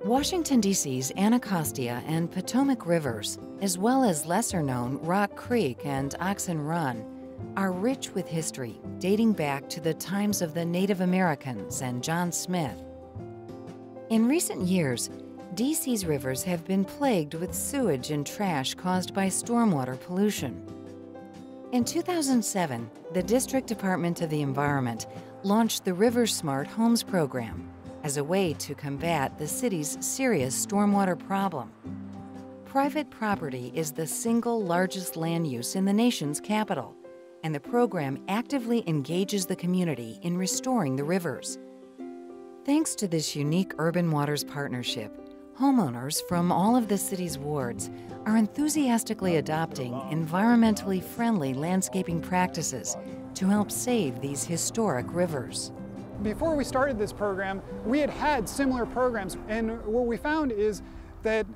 Washington, D.C.'s Anacostia and Potomac rivers, as well as lesser-known Rock Creek and Oxen Run, are rich with history dating back to the times of the Native Americans and John Smith. In recent years, D.C.'s rivers have been plagued with sewage and trash caused by stormwater pollution. In 2007, the District Department of the Environment launched the RiverSmart Homes program as a way to combat the city's serious stormwater problem. Private property is the single largest land use in the nation's capital, and the program actively engages the community in restoring the rivers. Thanks to this unique Urban Waters partnership, homeowners from all of the city's wards are enthusiastically adopting environmentally friendly landscaping practices to help save these historic rivers. Before we started this program, we had similar programs, and what we found is that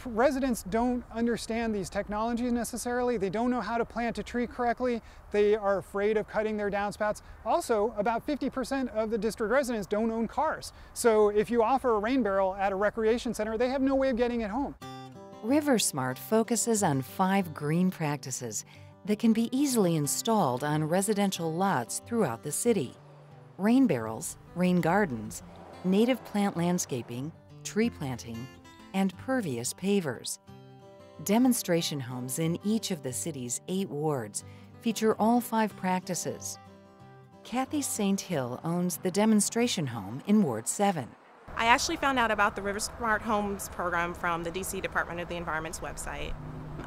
residents don't understand these technologies necessarily. They don't know how to plant a tree correctly. They are afraid of cutting their downspouts. Also, about 50% of the district residents don't own cars. So if you offer a rain barrel at a recreation center, they have no way of getting it home. RiverSmart focuses on 5 green practices that can be easily installed on residential lots throughout the city: rain barrels, rain gardens, native plant landscaping, tree planting, and pervious pavers. Demonstration homes in each of the city's 8 wards feature all 5 practices. Kathy St. Hill owns the demonstration home in Ward 7. I actually found out about the RiverSmart Homes program from the DC Department of the Environment's website.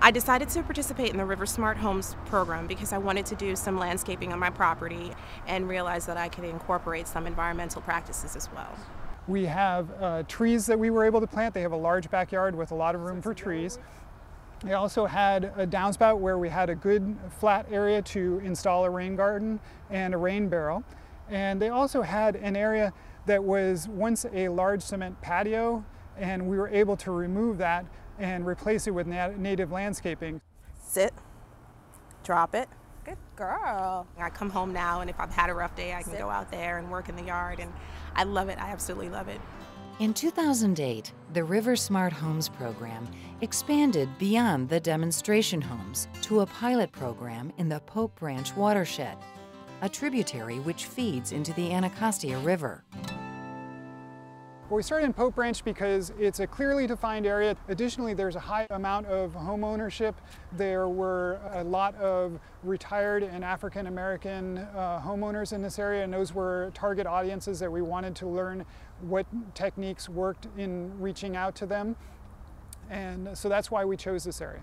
I decided to participate in the RiverSmart Homes program because I wanted to do some landscaping on my property and realized that I could incorporate some environmental practices as well. We have trees that we were able to plant. They have a large backyard with a lot of room for trees. They also had a downspout where we had a good flat area to install a rain garden and a rain barrel. And they also had an area that was once a large cement patio, and we were able to remove that and replace it with native landscaping. Sit, drop it. Good girl. I come home now, and if I've had a rough day, I can go out there and work in the yard, and I love it. I absolutely love it. In 2008, the RiverSmart Homes program expanded beyond the demonstration homes to a pilot program in the Pope Branch Watershed, a tributary which feeds into the Anacostia River. Well, we started in Pope Branch because it's a clearly defined area. Additionally, there's a high amount of home ownership. There were a lot of retired and African American homeowners in this area, and those were target audiences that we wanted to learn what techniques worked in reaching out to them. And so that's why we chose this area.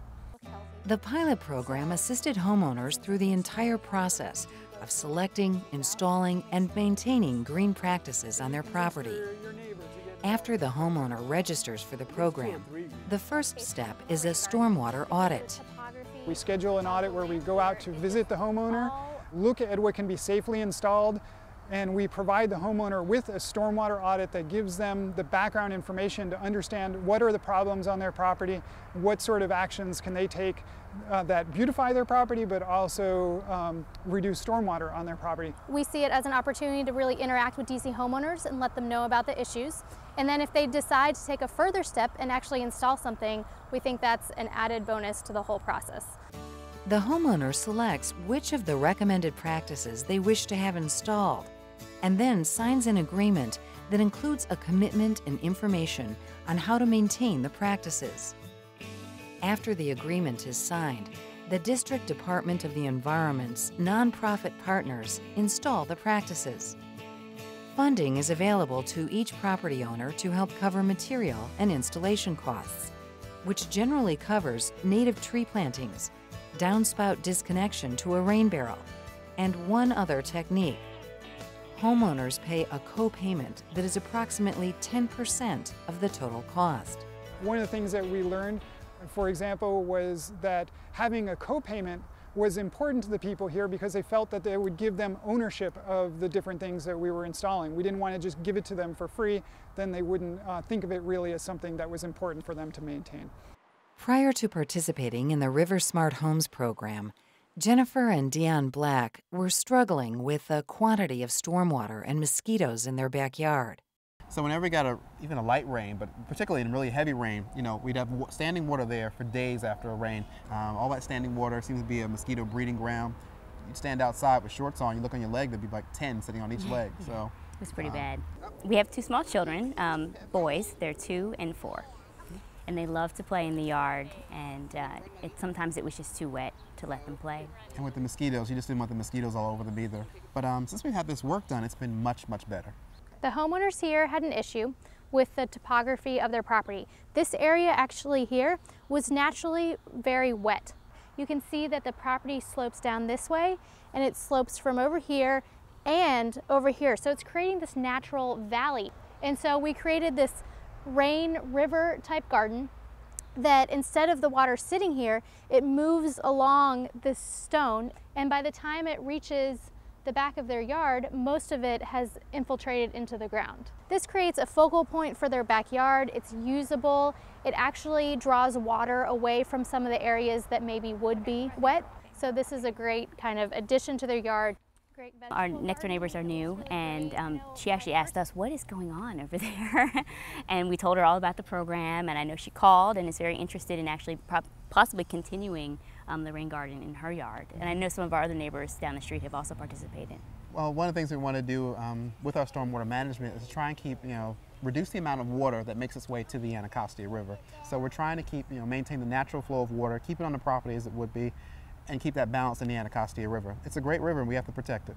The pilot program assisted homeowners through the entire process of selecting, installing, and maintaining green practices on their property. After the homeowner registers for the program, the first step is a stormwater audit. We schedule an audit where we go out to visit the homeowner, look at what can be safely installed, and we provide the homeowner with a stormwater audit that gives them the background information to understand what are the problems on their property, what sort of actions can they take that beautify their property but also reduce stormwater on their property. We see it as an opportunity to really interact with DC homeowners and let them know about the issues. And then if they decide to take a further step and actually install something, we think that's an added bonus to the whole process. The homeowner selects which of the recommended practices they wish to have installed, and then signs an agreement that includes a commitment and information on how to maintain the practices. After the agreement is signed, the District Department of the Environment's nonprofit partners install the practices. Funding is available to each property owner to help cover material and installation costs, which generally covers native tree plantings, downspout disconnection to a rain barrel, and one other technique. Homeowners pay a co-payment that is approximately 10% of the total cost. One of the things that we learned, for example, was that having a co-payment was important to the people here because they felt that it would give them ownership of the different things that we were installing. We didn't want to just give it to them for free, then they wouldn't think of it really as something that was important for them to maintain. Prior to participating in the RiverSmart Homes program, Jennifer and Dion Black were struggling with the quantity of stormwater and mosquitoes in their backyard. So whenever we got even a light rain, but particularly in really heavy rain, you know, we'd have standing water there for days after a rain. All that standing water seems to be a mosquito breeding ground. You'd stand outside with shorts on, you look on your leg, there'd be like 10 sitting on each leg. So it was pretty bad. We have 2 small children, boys, they're 2 and 4. And they love to play in the yard, and sometimes it was just too wet to let them play. And with the mosquitoes, you just didn't want the mosquitoes all over them either. But since we've had this work done, it's been much, much better. The homeowners here had an issue with the topography of their property. This area actually here was naturally very wet. You can see that the property slopes down this way, and it slopes from over here and over here. So it's creating this natural valley. And so we created this rain river type garden that instead of the water sitting here, it moves along this stone, and by the time it reaches the back of their yard, most of it has infiltrated into the ground. This creates a focal point for their backyard. It's usable. It actually draws water away from some of the areas that maybe would be wet. So this is a great kind of addition to their yard. Our next door neighbors are new, and she actually asked us, what is going on over there? And we told her all about the program, and I know she called and is very interested in actually possibly continuing the rain garden in her yard. And I know some of our other neighbors down the street have also participated. Well, one of the things we want to do with our stormwater management is try and keep, reduce the amount of water that makes its way to the Anacostia River. So we're trying to keep, maintain the natural flow of water, keep it on the property as it would be, and keep that balance in the Anacostia River. It's a great river and we have to protect it.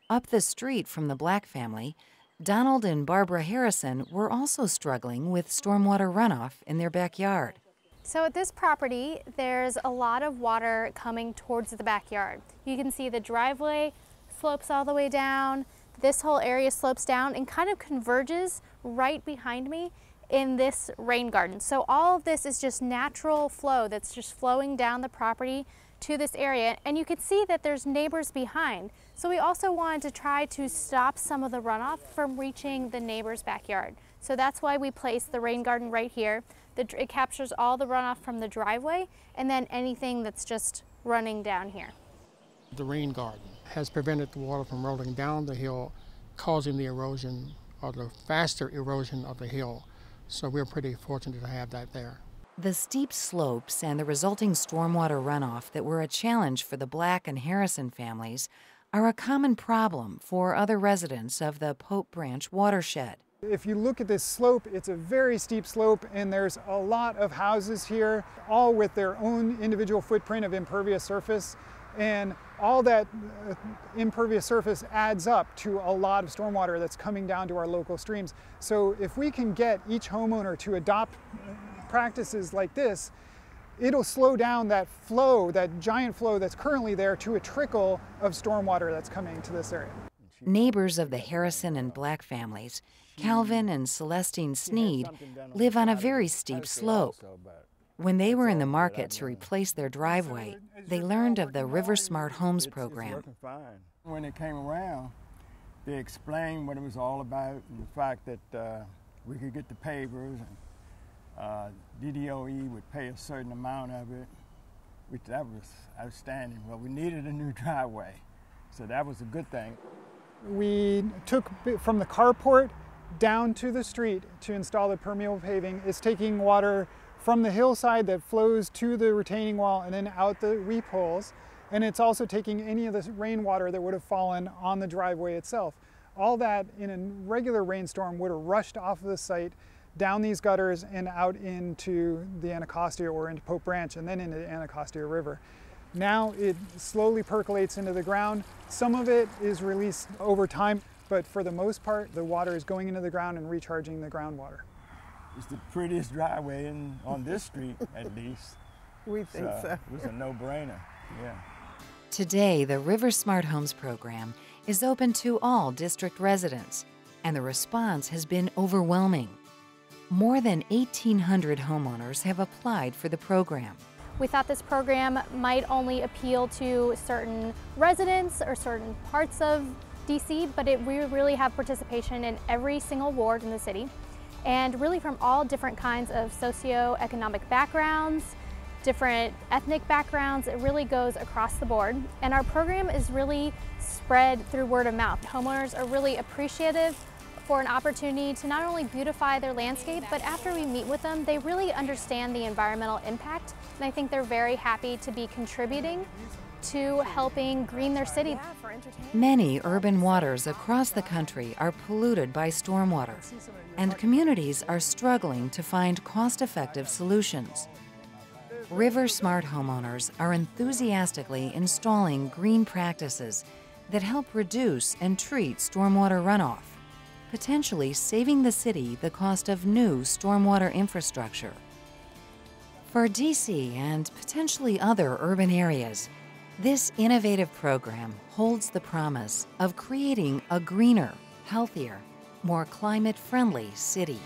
Up the street from the Black family, Donald and Barbara Harrison were also struggling with stormwater runoff in their backyard. So at this property, there's a lot of water coming towards the backyard. You can see the driveway slopes all the way down. This whole area slopes down and kind of converges right behind me in this rain garden. So all of this is just natural flow that's just flowing down the property to this area. And you can see that there's neighbors behind. So we also wanted to try to stop some of the runoff from reaching the neighbor's backyard. So that's why we placed the rain garden right here. It captures all the runoff from the driveway and then anything that's just running down here. The rain garden has prevented the water from rolling down the hill, causing the erosion or the faster erosion of the hill. So we're pretty fortunate to have that there. The steep slopes and the resulting stormwater runoff that were a challenge for the Black and Harrison families are a common problem for other residents of the Pope Branch watershed. If you look at this slope, it's a very steep slope, and there's a lot of houses here, all with their own individual footprint of impervious surface. And all that impervious surface adds up to a lot of stormwater that's coming down to our local streams. So if we can get each homeowner to adopt practices like this, it'll slow down that flow, that giant flow that's currently there, to a trickle of stormwater that's coming to this area. Neighbors of the Harrison and Black families, Calvin and Celestine Sneed, live on a very steep slope. When they were in the market to replace their driveway, they learned of the RiverSmart Homes program. When it came around, they explained what it was all about, and the fact that we could get the pavers, and DDOE would pay a certain amount of it, which that was outstanding. Well, we needed a new driveway, so that was a good thing. We took from the carport down to the street to install the permeable paving. It's taking water from the hillside that flows to the retaining wall and then out the weep holes. And it's also taking any of the rainwater that would have fallen on the driveway itself. All that in a regular rainstorm would have rushed off of the site, down these gutters and out into the Anacostia or into Pope Branch and then into the Anacostia River. Now it slowly percolates into the ground. Some of it is released over time, but for the most part, the water is going into the ground and recharging the groundwater. It's the prettiest driveway on this street, at least. We think so. It was a no-brainer, yeah. Today, the RiverSmart Homes program is open to all district residents, and the response has been overwhelming. More than 1,800 homeowners have applied for the program. We thought this program might only appeal to certain residents or certain parts of DC, but we really have participation in every single ward in the city, and really from all different kinds of socioeconomic backgrounds, different ethnic backgrounds. It really goes across the board, and our program is really spread through word of mouth. Homeowners are really appreciative for an opportunity to not only beautify their landscape, but after we meet with them, they really understand the environmental impact, and I think they're very happy to be contributing to helping green their city. Many urban waters across the country are polluted by stormwater, and communities are struggling to find cost-effective solutions. RiverSmart homeowners are enthusiastically installing green practices that help reduce and treat stormwater runoff, potentially saving the city the cost of new stormwater infrastructure. For DC and potentially other urban areas, this innovative program holds the promise of creating a greener, healthier, more climate-friendly city.